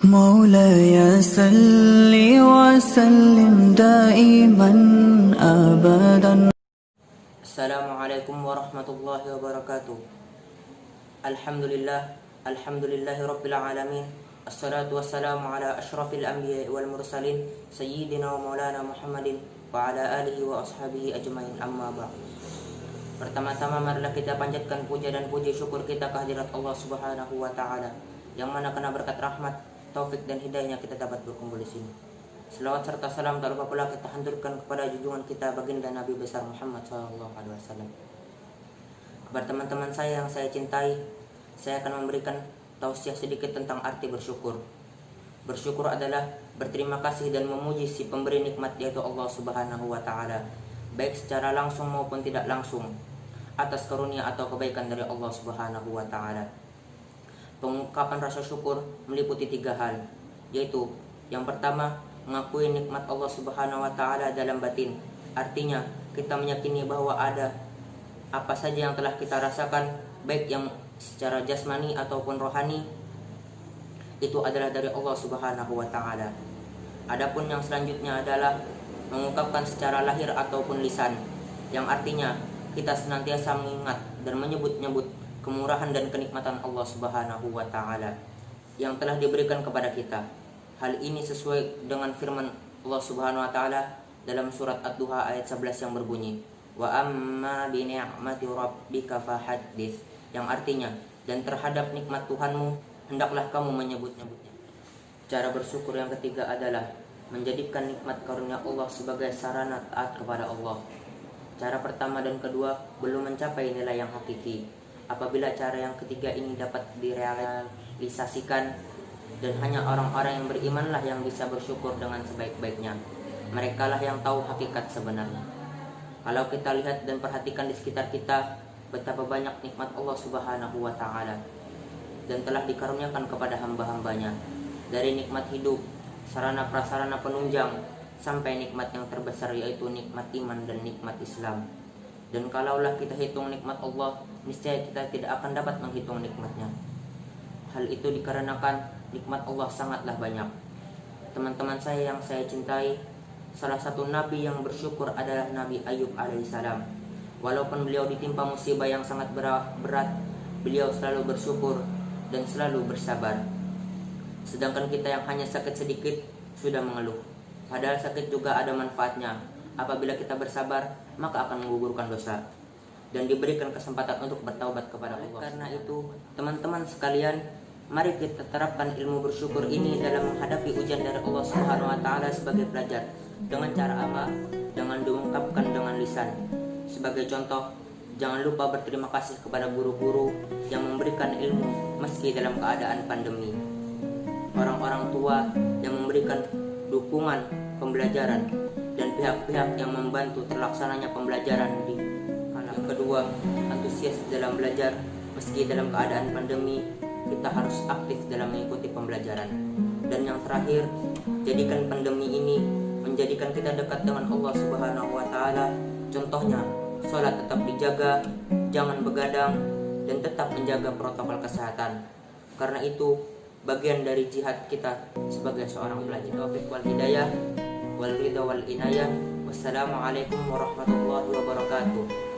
مولاي صل وسلم دائما أبدا. Assalamualaikum warahmatullahi wabarakatuh. Alhamdulillah, alhamdulillahi rabbil alamin. Assalatu wassalamu ala ashrafil anbiya wal mursalin sayyidina wa maulana Muhammadin wa ala alihi wa ashabihi ajmain, amma ba'd. Pertama-tama marilah kita panjatkan puja dan puji syukur kita kehadirat Allah Subhanahu wa taala, yang mana karena berkat rahmat, taufik dan hidayahnya kita dapat berkumpul di sini. Selawat serta salam tak lupa pula kita haturkan kepada junjungan kita baginda Nabi besar Muhammad SAW. Kepada teman-teman saya yang saya cintai, saya akan memberikan tausiah sedikit tentang arti bersyukur. Bersyukur adalah berterima kasih dan memuji si pemberi nikmat, yaitu Allah Subhanahu wa taala, baik secara langsung maupun tidak langsung, atas karunia atau kebaikan dari Allah Subhanahu wa taala. Pengungkapan rasa syukur meliputi 3 hal, yaitu yang pertama, mengakui nikmat Allah Subhanahu wa taala dalam batin. Artinya, kita meyakini bahwa ada apa saja yang telah kita rasakan, baik yang secara jasmani ataupun rohani, itu adalah dari Allah Subhanahu wa taala. Adapun yang selanjutnya adalah mengungkapkan secara lahir ataupun lisan, yang artinya kita senantiasa mengingat dan menyebut-nyebut kemurahan dan kenikmatan Allah Subhanahu wa taala yang telah diberikan kepada kita. Hal ini sesuai dengan firman Allah Subhanahu wa taala dalam surat Ad-Duha ayat 11 yang berbunyi, "Wa amma bi ni'mati rabbika fahaddits", yang artinya, dan terhadap nikmat Tuhanmu hendaklah kamu menyebut-nyebutnya. Cara bersyukur yang ketiga adalah menjadikan nikmat karunia Allah sebagai sarana taat kepada Allah. Cara pertama dan kedua belum mencapai nilai yang hakiki. Apabila cara yang ketiga ini dapat direalisasikan, dan hanya orang-orang yang berimanlah yang bisa bersyukur dengan sebaik-baiknya. Merekalah yang tahu hakikat sebenarnya. Kalau kita lihat dan perhatikan di sekitar kita, betapa banyak nikmat Allah Subhanahu wa taala dan telah dikaruniakan kepada hamba-hambanya, dari nikmat hidup, sarana prasarana penunjang, sampai nikmat yang terbesar, yaitu nikmat iman dan nikmat Islam. Dan kalaulah kita hitung nikmat Allah, niscaya kita tidak akan dapat menghitung nikmatnya. Hal itu dikarenakan nikmat Allah sangatlah banyak. Teman-teman saya yang saya cintai, salah satu nabi yang bersyukur adalah Nabi Ayub alaihissalam. Walaupun beliau ditimpa musibah yang sangat berat, beliau selalu bersyukur dan selalu bersabar. Sedangkan kita yang hanya sakit sedikit sudah mengeluh. Padahal sakit juga ada manfaatnya. Apabila kita bersabar, maka akan menggugurkan dosa dan diberikan kesempatan untuk bertaubat kepada Allah. Karena itu, teman-teman sekalian, mari kita terapkan ilmu bersyukur ini dalam menghadapi ujian dari Allah Subhanahu wa taala sebagai pelajar. Dengan cara apa? Dengan diungkapkan dengan lisan. Sebagai contoh, jangan lupa berterima kasih kepada guru-guru yang memberikan ilmu meski dalam keadaan pandemi. Orang-orang tua yang memberikan dukungan pembelajaran dan pihak-pihak yang membantu terlaksananya pembelajaran di yang kedua, antusias dalam belajar meski dalam keadaan pandemi. Kita harus aktif dalam mengikuti pembelajaran. Dan yang terakhir, jadikan pandemi ini menjadikan kita dekat dengan Allah Subhanahu wa taala. Contohnya, sholat tetap dijaga, jangan begadang, dan tetap menjaga protokol kesehatan. Karena itu bagian dari jihad kita sebagai seorang pelajar. Taufik wal hidayah wal ridha wal inayah. Wassalamualaikum warahmatullahi wabarakatuh.